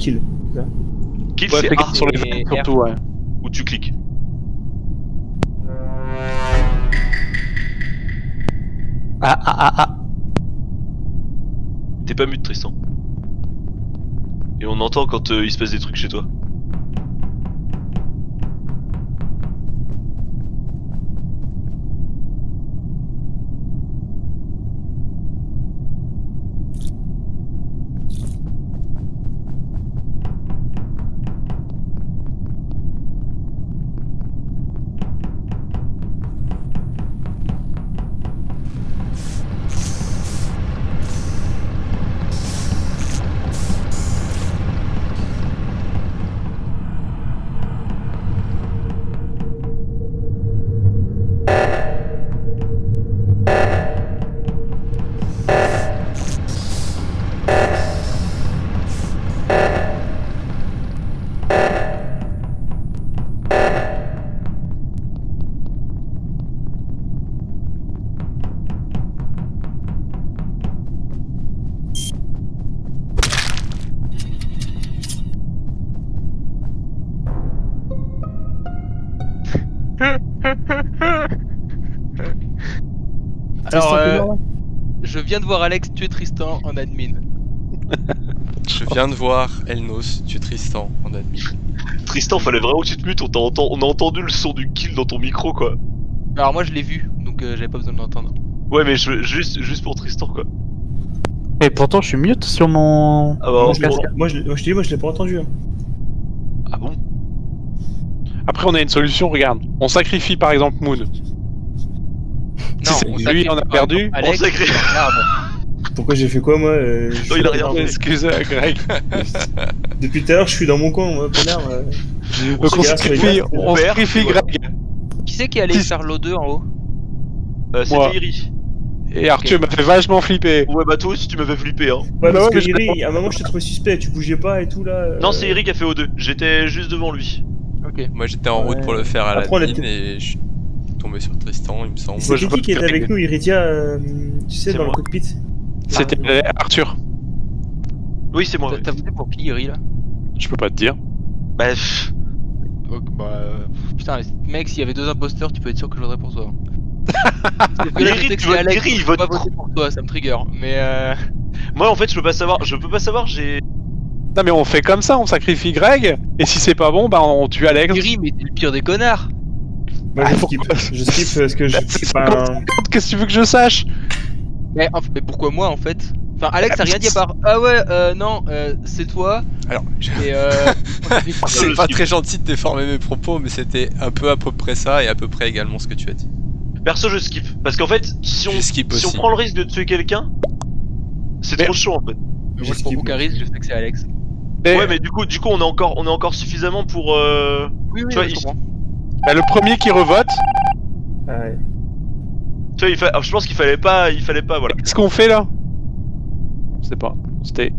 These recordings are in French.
kill. Kill, Ouais, c'est fais A gaffe sur les et veines surtout, ouais. où tu cliques. Ah. T'es pas mute, Tristan. Et on entend quand il se passe des trucs chez toi. Alors, Tristan, t'es mort, là je viens de voir Alex tuer Tristan en admin. Je viens de voir Elnos tuer Tristan en admin. Tristan, fallait vraiment que tu te mutes, on a entendu le son du kill dans ton micro, quoi. Alors moi je l'ai vu, donc j'avais pas besoin de l'entendre. Ouais, mais juste pour Tristan, quoi. Et pourtant, je suis mute sur mon. Ah bah, Moi, je l'ai pas entendu. Hein. ah bon? Après, on a une solution, regarde. On sacrifie par exemple Moon. Non, c'est on lui, sacrifie on a par perdu. exemple Alex, On sacrifie. regarde. Pourquoi j'ai fait quoi, moi Non, il a rien fait. Excuse, Greg. Depuis tout à l'heure, je suis dans mon coin, moi, connard. Donc on regarde sur les sacrifie, cartes, on perd, sacrifie et voilà. Greg. Qui c'est qui allait faire l'O2 en haut? Moi. C'était Iri. Et Arthur m'a fait vachement flipper. Ouais, bah toi aussi, tu m'avais flippé, hein. Ouais, parce ouais, que mais je Iri, à un moment, je t'ai trouvé suspect, tu bougeais pas et tout, là. Non, c'est Iri qui a fait O2. J'étais juste devant lui. Ok. Moi j'étais en route Ouais. pour le faire à Après, on l'admin était- et je suis tombé sur Tristan, il me semble. Moi, je C'était qui vote était avec Greg. nous, Iridia, tu sais, C'est dans le moi. cockpit? C'était Arthur. Oui, c'est moi. T'as oui. t'as voté pour qui, Iri, là? Je peux pas te dire. Bah, pff, Donc, bah, putain, mec, s'il y avait deux imposteurs, tu peux être sûr que je voterais pour toi. Parce que là, je Iri, sais que tu c'est votes Alex, Iri, il je peux vote pas trop. voter pour toi, ça me trigger. Mais moi en fait, je peux pas savoir, j'ai. Non mais on fait comme ça, on sacrifie Greg. Et si c'est pas bon, bah on tue Alex. Iri, mais t'es le pire des connards. Moi, Ah, je pourquoi skip. Je skip parce que je suis pas un... Qu'est-ce que tu veux que je sache? Mais pourquoi moi en fait? Enfin, Alex a rien dit à part ah ouais, non, c'est toi. Alors, Et c'est je pas skip. très gentil de déformer mes propos, mais c'était un peu à peu près ça et à peu près également ce que tu as dit. Perso, je skip. Parce qu'en fait, si Je skip on aussi. prend le risque de tuer quelqu'un, c'est Mais- trop chaud en fait. moi je prends aucun risque, je sais que c'est Alex. Et- Ouais, mais du coup, on est encore suffisamment pour. Oui, Tu vois, je comprends. Bah, le premier qui revote, Ah ouais. Tu vois, je pense qu'il fallait pas, voilà. qu'est-ce qu'on fait là? Je sais pas. C'était.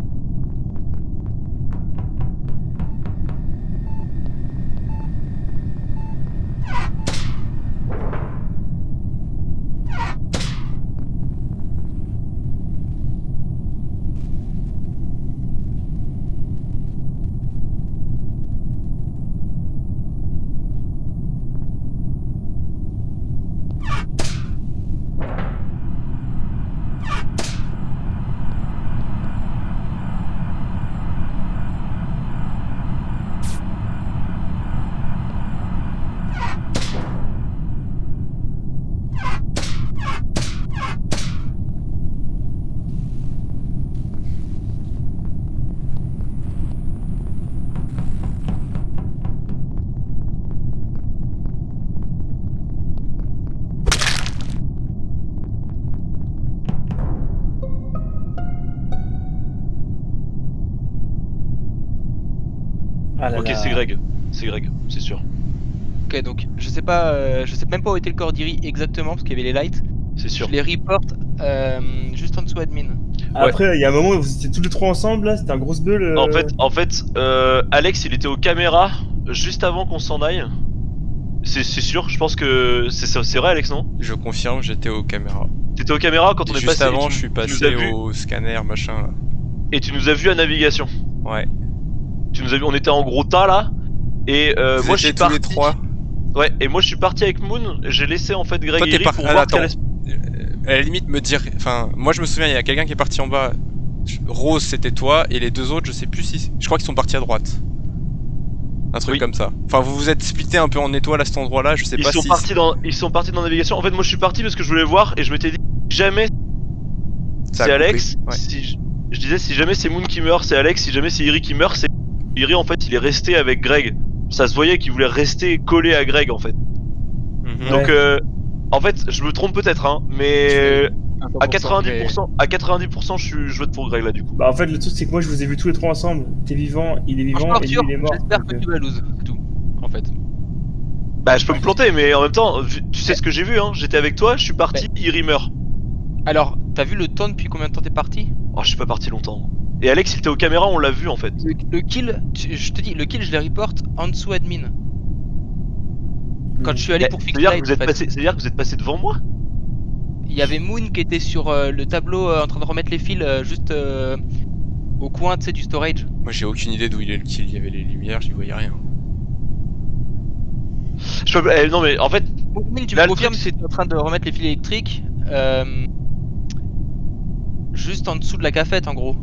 Ah là Ok, là. c'est Greg, c'est sûr, Ok, donc je sais même pas où était le corps d'Iri exactement parce qu'il y avait les lights. c'est sûr. Je les report juste en dessous admin. Après, il y a un moment où vous étiez tous les trois ensemble, là, c'était un grosse bulle. En fait, Alex, il était aux caméras juste avant qu'on s'en aille. C'est sûr, je pense que c'est vrai, Alex, non? Je confirme, j'étais aux caméras. T'étais aux caméras quand Et on est juste passé. avant, et je suis tu nous as passé vu, au scanner, machin là. et tu nous as vu à navigation. Ouais. on était en gros tas là. Et Vous moi je suis étiez tous les parti. 3. Ouais, et moi je suis parti avec Moon. J'ai laissé en fait Greg Toi, et t'es Iri par- pour Ah, voir attends. quelle À la limite, me dire. Enfin, moi je me souviens, il y a quelqu'un qui est parti en bas. Rose, c'était toi, et les deux autres, je sais plus si. Je crois qu'ils sont partis à droite. Un truc Oui. comme ça. Enfin, vous vous êtes splitté un peu en étoile à cet endroit-là, je sais Ils pas sont si. partis dans navigation. En fait, moi je suis parti parce que je voulais voir et je m'étais dit si jamais Ça a c'est coupé. Alex. Ouais. Si je disais si jamais c'est Moon qui meurt, c'est Alex. Si jamais c'est Iri qui meurt, c'est Iri. En fait, il est resté avec Greg. Ça se voyait qu'il voulait rester collé à Greg en fait. Mhm. Donc, Ouais. en fait, je me trompe peut-être, hein, mais à 90%, je vote pour Greg là du coup. Bah en fait le truc c'est que moi je vous ai vu tous les trois ensemble. T'es vivant, il est vivant Franchement, et lui Arthur, il est mort. j'espère Donc, que tu vas lose, c'est tout. En fait. Bah, je peux me planter, mais en même temps, tu sais ce que j'ai vu, hein. J'étais avec toi, je suis parti, Iri meurt. Alors, t'as vu le temps depuis combien de temps t'es parti? Oh, je suis pas parti longtemps. Et Alex, il était aux caméras, on l'a vu en fait. Le kill, je te dis, le kill, je le reporte en dessous admin. Quand je suis allé pour fix light, en fait. C'est-à-dire que vous êtes passé devant moi? Il y avait Moon qui était sur le tableau en train de remettre les fils juste au coin, tu sais, du storage. Moi j'ai aucune idée d'où il est le kill, il y avait les lumières, j'y voyais rien. Non mais en fait, Moon, tu là, me le confirmes truc, que tu es en train de remettre les fils électriques juste en dessous de la cafette en gros.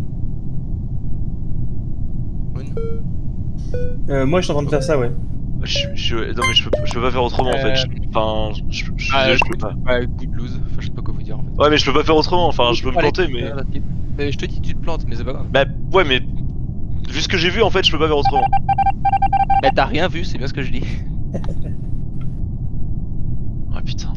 Moon. moi je suis en train de faire ça ouais. non mais je peux pas faire autrement en fait. Enfin, je suis désolé, je peux pas. Good lose, enfin je sais pas quoi vous dire en fait. Ouais mais je peux pas faire autrement, enfin je peux me planter mais... Mais je te dis, tu te plantes, mais c'est pas grave. Bah ouais mais... Vu ce que j'ai vu en fait, je peux pas faire autrement. Bah t'as rien vu, c'est bien ce que je dis. Ah putain.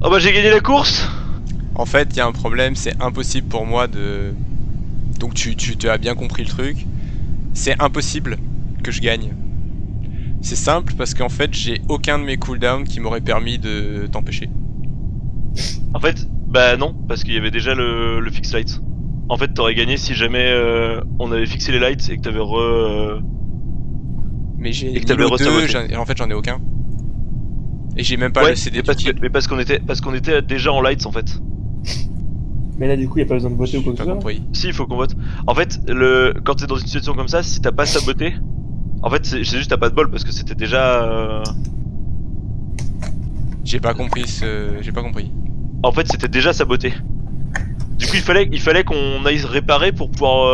Oh bah j'ai gagné la course. En fait, il y a un problème, c'est impossible pour moi de. Donc tu as bien compris le truc. C'est impossible que je gagne. C'est simple parce qu'en fait, j'ai aucun de mes cooldowns qui m'aurait permis de t'empêcher. En fait, bah non, parce qu'il y avait déjà le fix light. En fait, t'aurais gagné si jamais on avait fixé les lights et que t'avais Mais j'ai Et que ni t'avais le resaboté. 2, en fait j'en ai aucun. Et j'ai même pas ouais, le CD mais du parce, kill. parce qu'on était déjà en lights en fait. Mais là du coup y a pas besoin de voter J'ai ou quoi que pas ce soit. compris. Si, il faut qu'on vote. En fait, quand t'es dans une situation comme ça, si t'as pas saboté, en fait, c'est juste t'as pas de bol parce que c'était déjà. J'ai pas compris J'ai pas compris. En fait, c'était déjà saboté. Du coup, il fallait qu'on aille se réparer pour pouvoir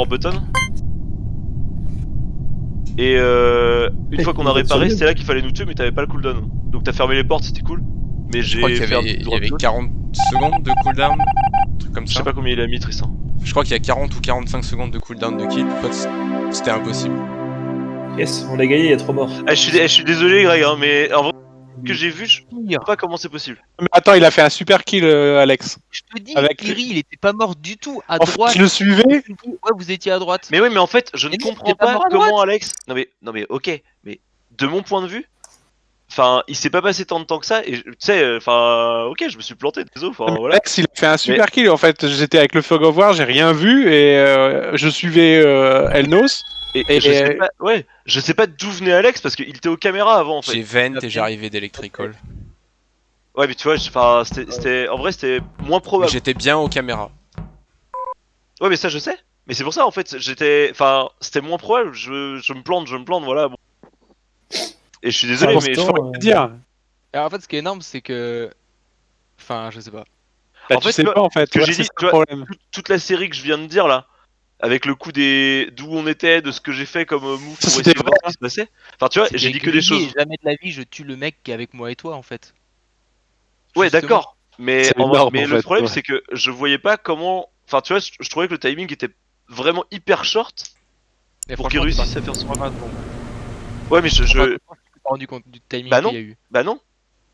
button. Et une fois qu'on a réparé, c'est là qu'il fallait nous tuer, mais t'avais pas le cooldown. Donc t'as fermé les portes, c'était cool. Mais Je crois j'ai qu'il fait y avait 40 secondes de cooldown. Un truc comme Je ça. sais pas combien il a mis, Tristan. Je crois qu'il y a 40 ou 45 secondes de cooldown de kill. C'était impossible. Yes, on l'a gagné, il y a 3 morts. Ah, je suis désolé, Greg, hein, mais en vrai, ce que j'ai vu, je sais pas comment c'est possible. Mais attends, il a fait un super kill, Alex. Je te dis, Avec- Iri, il était pas mort du tout à En fait, droite. je le suivais. Ouais, vous étiez à droite. Mais oui, mais en fait, je ne Mais non, comprends t'es pas pas mort à comment droite. Alex. Non mais ok, mais de mon point de vue, enfin, il s'est pas passé tant de temps que ça, et tu sais, enfin, ok, je me suis planté, désolé, enfin Mais voilà. Alex, il a fait un super kill. En fait, j'étais avec le fog of war, j'ai rien vu et je suivais Elnos. Et je sais pas d'où venait Alex parce qu'il était aux caméras avant en fait. J'ai vent et j'arrivais d'electrical. Ouais, mais tu vois, enfin, en vrai, c'était moins Mais probable. j'étais bien aux caméras. Ouais, mais ça, je sais. Mais c'est pour ça, en fait, enfin, c'était moins probable. Je me plante, voilà. Bon. Et je suis désolé, Enfin, mais pourtant, Dire. Alors, en fait, ce qui est énorme, c'est que. Enfin, je sais pas. Bah, En tu fait, sais tu vois, pas en fait. ce que Ouais, j'ai c'est dit, ça tu le vois, problème. toute la série que je viens de dire là, avec le coup d'où on était, de ce que j'ai fait comme move Ça, pour c'était essayer de voir vrai, ce qui se passait. Enfin, tu vois, C'est j'ai dit que des choses. Jamais de la vie, je tue le mec qui est avec moi et toi, en fait. Ouais, Justement. d'accord. Mais, C'est énorme, mais en le fait, problème, ouais. c'est que je voyais pas comment. Enfin, tu vois, je trouvais que le timing était vraiment hyper short Mais pour qu'il franchement, réussisse à faire son. Bon. Ouais, mais Enfin, je me suis pas rendu compte du timing Bah qu'il non. y a eu. Bah non.